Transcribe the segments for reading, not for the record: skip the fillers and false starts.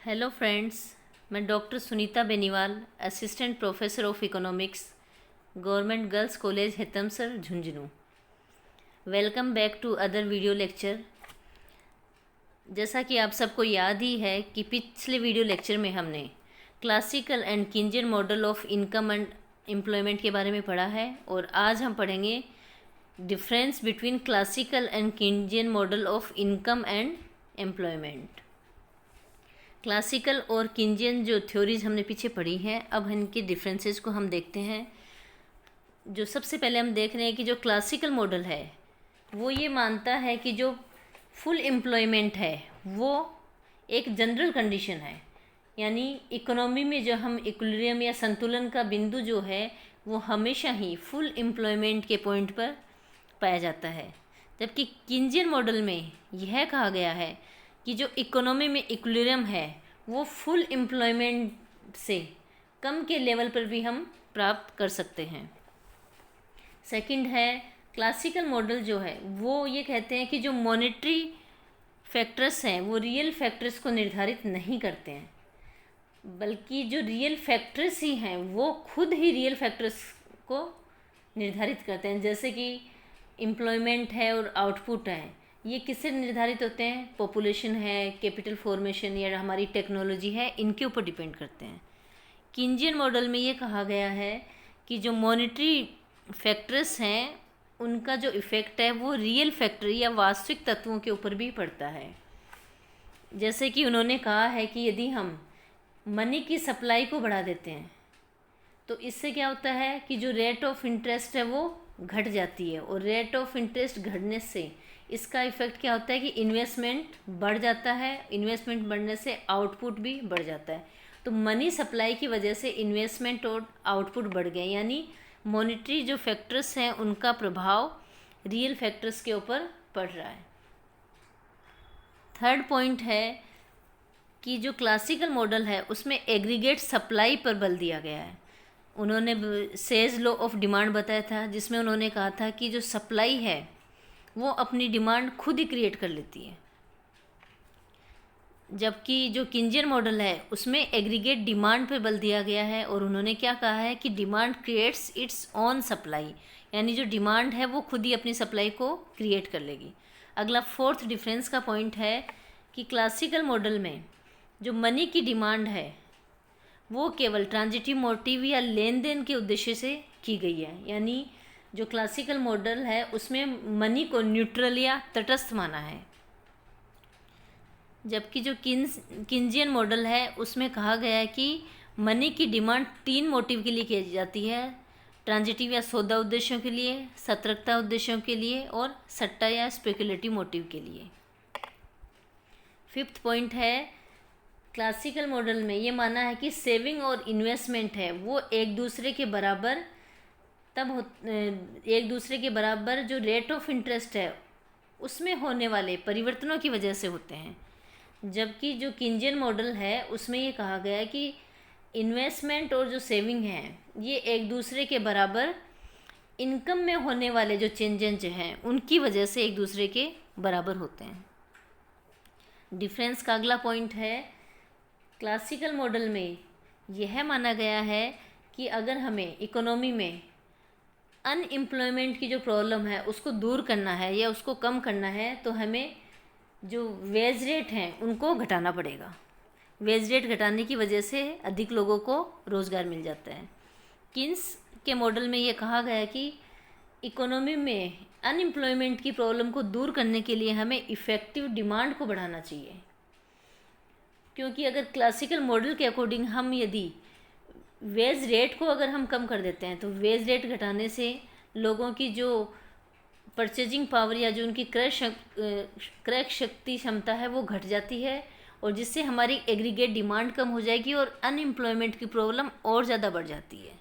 Hello friends, मैं doctor Sunita Beniwal, assistant professor of economics, government girls college Hetamsar Jhunjhunu. Welcome back to other video lecture. जैसा कि आप सबको याद ही है कि पिछले वीडियो लेक्चर में हमने classical and Keynesian model of income and employment के बारे में पढ़ा है, और आज हम पढ़ेंगे difference between classical and Keynesian model of income and employment. Classical और किंजियन जो थ्योरीज हमने पीछे पढ़ी हैं, अब इनके डिफरेंसेस को हम देखते हैं। जो सबसे पहले हम देख रहे हैं कि जो क्लासिकल मॉडल है वो ये मानता है कि जो फुल एम्प्लॉयमेंट है वो एक जनरल कंडीशन है, यानी इकोनॉमी में जो हम इक्विलिब्रियम या संतुलन का बिंदु जो है वो हमेशा ही फुल एम्प्लॉयमेंट के पॉइंट पर पाया जाता है। जबकि किंजियन मॉडल में यह कहा गया है कि जो इकोनॉमी में इक्विलिब्रियम है वो फुल एम्प्लॉयमेंट से कम के लेवल पर भी हम प्राप्त कर सकते हैं। सेकंड है, क्लासिकल मॉडल जो है वो ये कहते हैं कि जो मॉनेटरी फैक्टर्स हैं वो रियल फैक्टर्स को निर्धारित नहीं करते हैं, बल्कि जो रियल फैक्टर्स ही हैं वो खुद ही रियल फैक्टर्स को निर्धारित करते हैं। जैसे कि एम्प्लॉयमेंट है और आउटपुट है, ये किससे निर्धारित होते हैं? पॉपुलेशन है, कैपिटल फॉर्मेशन या हमारी टेक्नोलॉजी है, इनके ऊपर डिपेंड करते हैं। किंजियन मॉडल में ये कहा गया है कि जो मॉनेटरी फैक्टर्स हैं उनका जो इफ़ेक्ट है वो रियल फैक्टर या वास्तविक तत्वों के ऊपर भी पड़ता है। जैसे कि उन्होंने कहा है कि यदि हम मनी की सप्लाई को बढ़ा देते हैं तो इससे क्या होता है कि जो रेट ऑफ इंटरेस्ट है वो घट जाती है, और रेट ऑफ इंटरेस्ट घटने से इसका इफ़ेक्ट क्या होता है कि इन्वेस्टमेंट बढ़ जाता है। इन्वेस्टमेंट बढ़ने से आउटपुट भी बढ़ जाता है। तो मनी सप्लाई की वजह से इन्वेस्टमेंट और आउटपुट बढ़ गए, यानी मॉनेटरी जो फैक्टर्स हैं उनका प्रभाव रियल फैक्टर्स के ऊपर पड़ रहा है। थर्ड पॉइंट है कि जो क्लासिकल मॉडल है उसमें एग्रीगेट सप्लाई पर बल दिया गया है। उन्होंने सेज लॉ ऑफ डिमांड बताया था, जिसमें उन्होंने कहा था कि जो सप्लाई है वो अपनी डिमांड खुद ही क्रिएट कर लेती है। जबकि जो किंजियन मॉडल है उसमें एग्रीगेट डिमांड पर बल दिया गया है, और उन्होंने क्या कहा है कि demand creates its own supply, यानी जो डिमांड है वो खुद ही अपनी सप्लाई को क्रिएट कर लेगी। अगला फोर्थ डिफरेंस का पॉइंट है कि क्लासिकल मॉडल में जो मनी की डिमांड है वो केवल ट्रांजिटिव मोटिव या लेन देन के उद्देश्य से की गई है, यानी जो क्लासिकल मॉडल है उसमें मनी को न्यूट्रल या तटस्थ माना है। जबकि जो किंजियन मॉडल है उसमें कहा गया है कि मनी की डिमांड 3 मोटिव के लिए की जाती है: ट्रांजिटिव या सौदा उद्देश्यों के लिए, सतर्कता उद्देश्यों के लिए, और सट्टा या स्पेकुलेटिव मोटिव के लिए। फिफ्थ पॉइंट है, क्लासिकल मॉडल में ये माना है कि सेविंग और इन्वेस्टमेंट है वो एक दूसरे के बराबर जो रेट ऑफ इंटरेस्ट है उसमें होने वाले परिवर्तनों की वजह से होते हैं। जबकि जो किंजियन मॉडल है उसमें ये कहा गया है कि इन्वेस्टमेंट और जो सेविंग है ये एक दूसरे के बराबर इनकम में होने वाले जो चेंजेस हैं उनकी वजह से एक दूसरे के बराबर होते हैं। डिफरेंस का अगला पॉइंट है, क्लासिकल मॉडल में यह माना गया है कि अगर हमें इकोनॉमी में अनएम्प्लॉयमेंट की जो प्रॉब्लम है उसको दूर करना है या उसको कम करना है तो हमें जो वेज रेट हैं उनको घटाना पड़ेगा। वेज रेट घटाने की वजह से अधिक लोगों को रोज़गार मिल जाता है। किन्स के मॉडल में ये कहा गया है कि इकोनॉमी में अनएम्प्लॉयमेंट की प्रॉब्लम को दूर करने के लिए हमें इफ़ेक्टिव डिमांड को बढ़ाना चाहिए, क्योंकि अगर क्लासिकल मॉडल के अकॉर्डिंग हम यदि वेज रेट को अगर हम कम कर देते हैं तो वेज रेट घटाने से लोगों की जो परचेजिंग पावर या जो उनकी क्रय शक्ति क्षमता है वो घट जाती है, और जिससे हमारी एग्रीगेट डिमांड कम हो जाएगी और अनएम्प्लॉयमेंट की प्रॉब्लम और ज़्यादा बढ़ जाती है।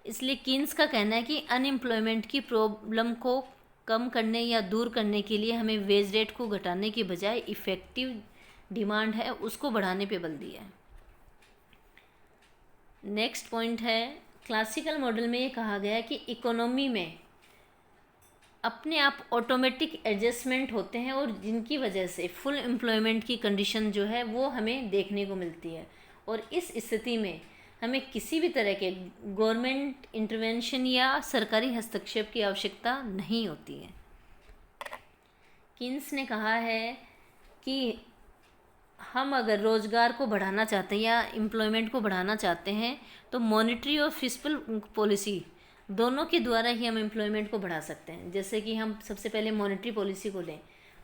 इसलिए किन्स का कहना है कि अनएम्प्लॉयमेंट की प्रॉब्लम को कम करने या दूर करने के लिए हमें वेज रेट को घटाने के बजाय इफ़ेक्टिव डिमांड है उसको बढ़ाने पे बल दिया है। नेक्स्ट पॉइंट है, क्लासिकल मॉडल में ये कहा गया है कि इकोनॉमी में अपने आप ऑटोमेटिक एडजस्टमेंट होते हैं और जिनकी वजह से फुल एम्प्लॉयमेंट की कंडीशन जो है वो हमें देखने को मिलती है। और इस स्थिति में हमें किसी भी तरह के गवर्नमेंट इंटरवेंशन या सरकारी हस्तक्षेप की आवश्यकता नहीं होती है। किन्स ने कहा है कि हम अगर रोज़गार को बढ़ाना चाहते हैं या एम्प्लॉयमेंट को बढ़ाना चाहते हैं तो मॉनेटरी और फिस्कल पॉलिसी दोनों के द्वारा ही हम एम्प्लॉयमेंट को बढ़ा सकते हैं। जैसे कि हम सबसे पहले मॉनेटरी पॉलिसी को लें।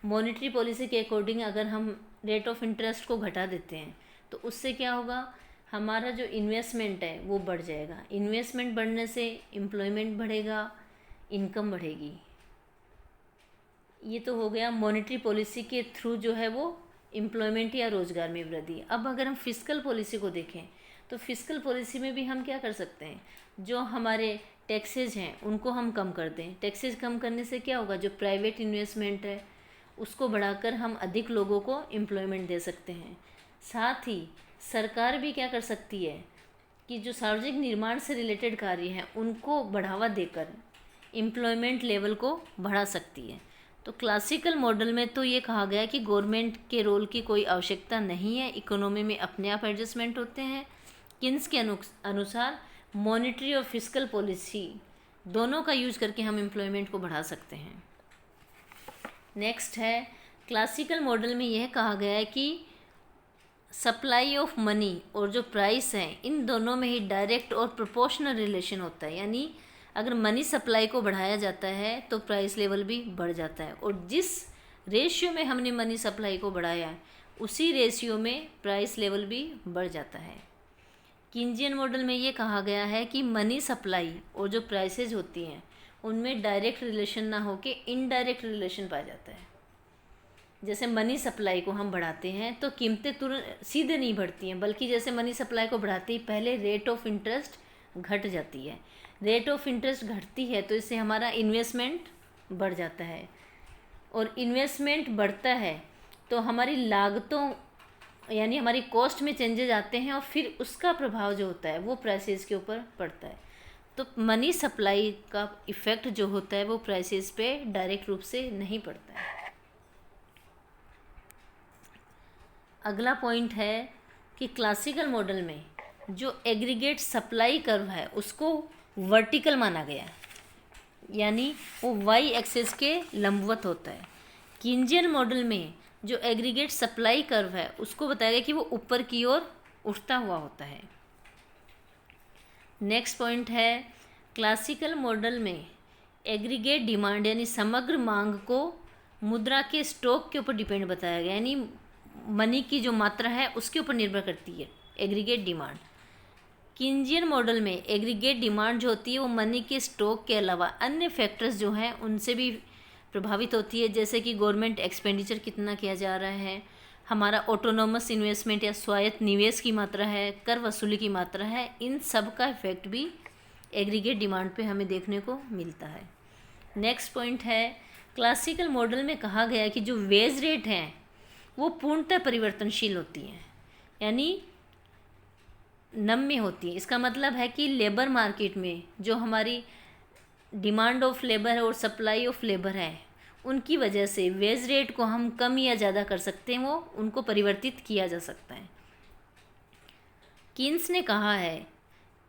मॉनेटरी पॉलिसी के अकॉर्डिंग अगर हम रेट ऑफ इंटरेस्ट को घटा देते हैं तो उससे क्या होगा, हमारा जो इन्वेस्टमेंट है वो बढ़ जाएगा। इन्वेस्टमेंट बढ़ने से एम्प्लॉयमेंट बढ़ेगा, इनकम बढ़ेगी। ये तो हो गया मॉनेटरी पॉलिसी के थ्रू जो है वो एम्प्लॉयमेंट या रोज़गार में वृद्धि। अब अगर हम फिस्कल पॉलिसी को देखें तो फिस्कल पॉलिसी में भी हम क्या कर सकते हैं, जो हमारे टैक्सेज हैं उनको हम कम कर दें। टैक्सेज कम करने से क्या होगा, जो प्राइवेट इन्वेस्टमेंट है उसको बढ़ाकर हम अधिक लोगों को एम्प्लॉयमेंट दे सकते हैं। साथ ही सरकार भी क्या कर सकती है कि जो सार्वजनिक निर्माण से रिलेटेड कार्य हैं उनको बढ़ावा देकर एम्प्लॉयमेंट लेवल को बढ़ा सकती है। तो क्लासिकल मॉडल में तो ये कहा गया है कि गवर्नमेंट के रोल की कोई आवश्यकता नहीं है, इकोनॉमी में अपने आप एडजस्टमेंट होते हैं। किन्स के अनुसार मॉनेटरी और फिस्कल पॉलिसी दोनों का यूज करके हम एम्प्लॉयमेंट को बढ़ा सकते हैं। नेक्स्ट है, क्लासिकल मॉडल में यह कहा गया है कि सप्लाई ऑफ मनी और जो प्राइस है इन दोनों में ही डायरेक्ट और प्रोपोर्शनल रिलेशन होता है। यानी अगर मनी सप्लाई को बढ़ाया जाता है तो प्राइस लेवल भी बढ़ जाता है, और जिस रेशियो में हमने मनी सप्लाई को बढ़ाया उसी रेशियो में प्राइस लेवल भी बढ़ जाता है। किन्जियन मॉडल में ये कहा गया है कि मनी सप्लाई और जो प्राइसेज होती हैं उनमें डायरेक्ट रिलेशन ना होके इनडायरेक्ट रिलेशन पाया जाता है। जैसे मनी सप्लाई को हम बढ़ाते हैं तो कीमतें तुरंत सीधे नहीं बढ़ती हैं, बल्कि जैसे मनी सप्लाई को बढ़ाते ही पहले रेट ऑफ इंटरेस्ट घट जाती है। रेट ऑफ इंटरेस्ट घटती है तो इससे हमारा इन्वेस्टमेंट बढ़ जाता है, और इन्वेस्टमेंट बढ़ता है तो हमारी लागतों यानी हमारी कॉस्ट में चेंजेज आते हैं, और फिर उसका प्रभाव जो होता है वो प्राइसेस के ऊपर पड़ता है। तो मनी सप्लाई का इफ़ेक्ट जो होता है वो प्राइसेस पे डायरेक्ट रूप से नहीं पड़ता है। अगला पॉइंट है कि क्लासिकल मॉडल में जो एग्रीगेट सप्लाई कर्व है उसको वर्टिकल माना गया है, यानी वो वाई एक्सिस के लंबवत होता है। किन्जियन मॉडल में जो एग्रीगेट सप्लाई कर्व है उसको बताया गया कि वो ऊपर की ओर उठता हुआ होता है। नेक्स्ट पॉइंट है, क्लासिकल मॉडल में एग्रीगेट डिमांड यानी समग्र मांग को मुद्रा के स्टॉक के ऊपर डिपेंड बताया गया, यानी मनी की जो मात्रा है उसके ऊपर निर्भर करती है एग्रीगेट डिमांड। किन्जियन मॉडल में एग्रीगेट डिमांड जो होती है वो मनी के स्टॉक के अलावा अन्य फैक्टर्स जो हैं उनसे भी प्रभावित होती है, जैसे कि गवर्नमेंट एक्सपेंडिचर कितना किया जा रहा है, हमारा ऑटोनोमस इन्वेस्टमेंट या स्वायत्त निवेश की मात्रा है, कर वसूली की मात्रा है। इन सब का इफेक्ट भी एग्रीगेट डिमांड पे हमें देखने को मिलता है। नेक्स्ट पॉइंट है, क्लासिकल मॉडल में कहा गया है कि जो वेज रेट हैं वो पूर्णतः परिवर्तनशील होती हैं, यानी नम्य होती है। इसका मतलब है कि लेबर मार्केट में जो हमारी डिमांड ऑफ लेबर है और सप्लाई ऑफ लेबर है उनकी वजह से वेज रेट को हम कम या ज़्यादा कर सकते हैं, वो उनको परिवर्तित किया जा सकता है। किन्स ने कहा है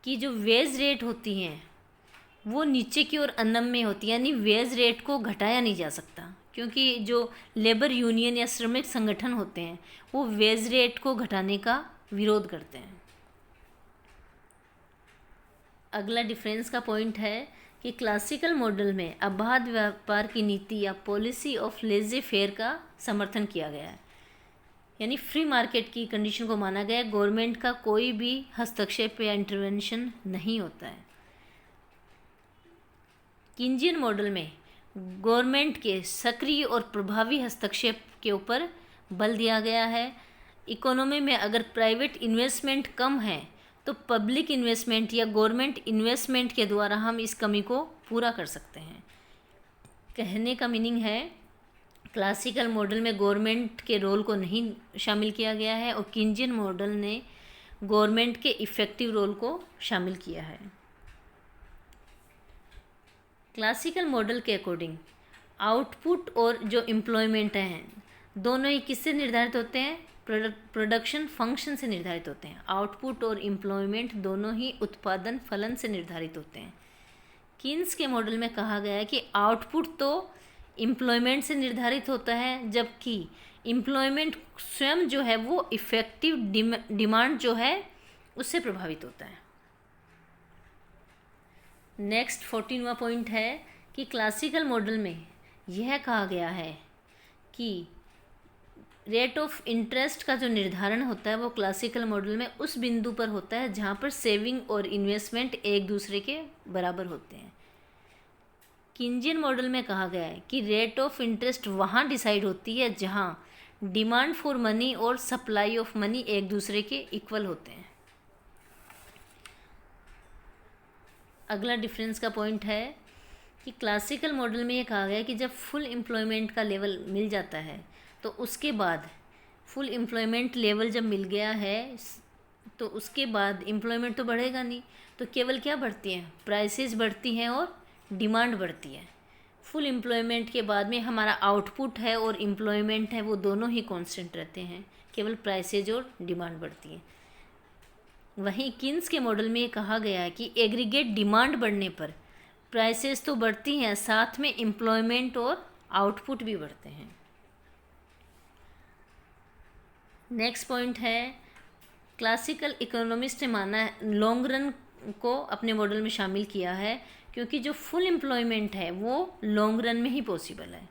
कि जो वेज रेट होती हैं वो नीचे की ओर अनम्य होती है, यानी वेज रेट को घटाया नहीं जा सकता, क्योंकि जो लेबर यूनियन या श्रमिक संगठन होते हैं वो वेज रेट को घटाने का विरोध करते हैं। अगला डिफरेंस का पॉइंट है कि क्लासिकल मॉडल में अबाध व्यापार की नीति या पॉलिसी ऑफ लेजे फेयर का समर्थन किया गया है, यानी फ्री मार्केट की कंडीशन को माना गया है। गवर्नमेंट का कोई भी हस्तक्षेप या इंटरवेंशन नहीं होता है। किन्जियन मॉडल में गवर्नमेंट के सक्रिय और प्रभावी हस्तक्षेप के ऊपर बल दिया गया है। इकोनॉमी में अगर प्राइवेट इन्वेस्टमेंट कम है तो पब्लिक इन्वेस्टमेंट या गवर्नमेंट इन्वेस्टमेंट के द्वारा हम इस कमी को पूरा कर सकते हैं। कहने का मीनिंग है क्लासिकल मॉडल में गवर्नमेंट के रोल को नहीं शामिल किया गया है और किन्जियन मॉडल ने गवर्नमेंट के इफ़ेक्टिव रोल को शामिल किया है। क्लासिकल मॉडल के अकॉर्डिंग आउटपुट और जो एम्प्लॉयमेंट हैं दोनों ही किससे निर्धारित होते हैं? प्रोडक्शन फंक्शन से निर्धारित होते हैं। आउटपुट और एम्प्लॉयमेंट दोनों ही उत्पादन फलन से निर्धारित होते हैं। किन्स के मॉडल में कहा गया है कि आउटपुट तो एम्प्लॉयमेंट से निर्धारित होता है, जबकि एम्प्लॉयमेंट स्वयं जो है वो इफ़ेक्टिव डिमांड जो है उससे प्रभावित होता है। नेक्स्ट 14वां पॉइंट है कि क्लासिकल मॉडल में यह कहा गया है कि रेट ऑफ इंटरेस्ट का जो निर्धारण होता है वो क्लासिकल मॉडल में उस बिंदु पर होता है जहाँ पर सेविंग और इन्वेस्टमेंट एक दूसरे के बराबर होते हैं। किंजियन मॉडल में कहा गया है कि रेट ऑफ इंटरेस्ट वहाँ डिसाइड होती है जहाँ डिमांड फॉर मनी और सप्लाई ऑफ मनी एक दूसरे के इक्वल होते हैं। अगला डिफरेंस का पॉइंट है कि क्लासिकल मॉडल में ये कहा गया है कि जब फुल एम्प्लॉयमेंट का लेवल मिल जाता है तो उसके बाद फुल एम्प्लॉयमेंट लेवल जब मिल गया है तो उसके बाद एम्प्लॉयमेंट तो बढ़ेगा नहीं, तो केवल क्या बढ़ती हैं? प्राइसेस बढ़ती हैं और डिमांड बढ़ती है। फुल एम्प्लॉयमेंट के बाद में हमारा आउटपुट है और एम्प्लॉयमेंट है वो दोनों ही कांस्टेंट रहते हैं, केवल प्राइसेज और डिमांड बढ़ती है। वहीं किन्स के मॉडल में ये कहा गया है कि एग्रीगेट डिमांड बढ़ने पर प्राइसेस तो बढ़ती हैं, साथ में एम्प्लॉयमेंट और आउटपुट भी बढ़ते हैं। नेक्स्ट पॉइंट है, क्लासिकल इकोनॉमिस्ट ने माना है, लॉन्ग रन को अपने मॉडल में शामिल किया है क्योंकि जो फुल एम्प्लॉयमेंट है वो लॉन्ग रन में ही पॉसिबल है।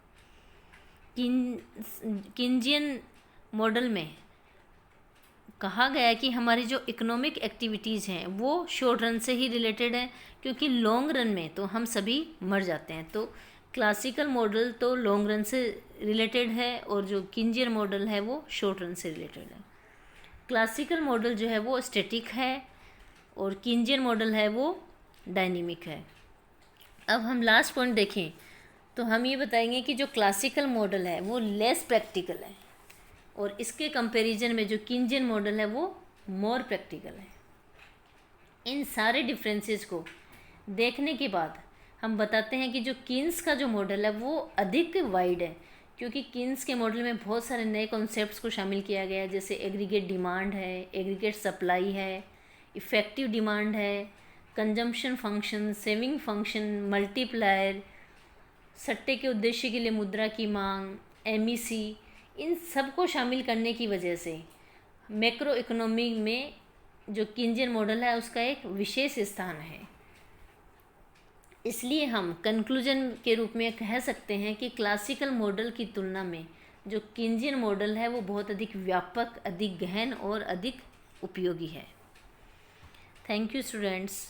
किंजियन मॉडल में कहा गया है कि हमारी जो इकोनॉमिक एक्टिविटीज़ हैं वो शॉर्ट रन से ही रिलेटेड है, क्योंकि लॉन्ग रन में तो हम सभी मर जाते हैं। तो क्लासिकल मॉडल तो लॉन्ग रन से रिलेटेड है और जो किंजियन मॉडल है वो शॉर्ट रन से रिलेटेड है। क्लासिकल मॉडल जो है वो स्टैटिक है और किंजियन मॉडल है वो डायनेमिक है। अब हम लास्ट पॉइंट देखें तो हम ये बताएंगे कि जो क्लासिकल मॉडल है वो लेस प्रैक्टिकल है और इसके कंपैरिजन में जो किंजियन मॉडल है वो मोर प्रैक्टिकल है। इन सारे डिफरेंसेस को देखने के बाद हम बताते हैं कि जो किन्स का जो मॉडल है वो अधिक वाइड है, क्योंकि किन्स के मॉडल में बहुत सारे नए कॉन्सेप्ट्स को शामिल किया गया है, जैसे एग्रीगेट डिमांड है, एग्रीगेट सप्लाई है, इफ़ेक्टिव डिमांड है, consumption function, saving function, multiplier, सट्टे के उद्देश्य के लिए मुद्रा की मांग, एमईसी, इन सब को शामिल करने की वजह से मैक्रो इकोनॉमी में जो किंजियन मॉडल है उसका एक विशेष स्थान है। इसलिए हम कंक्लूजन के रूप में कह सकते हैं कि क्लासिकल मॉडल की तुलना में जो किंजियन मॉडल है वो बहुत अधिक व्यापक, अधिक गहन और अधिक उपयोगी है। Thank you students.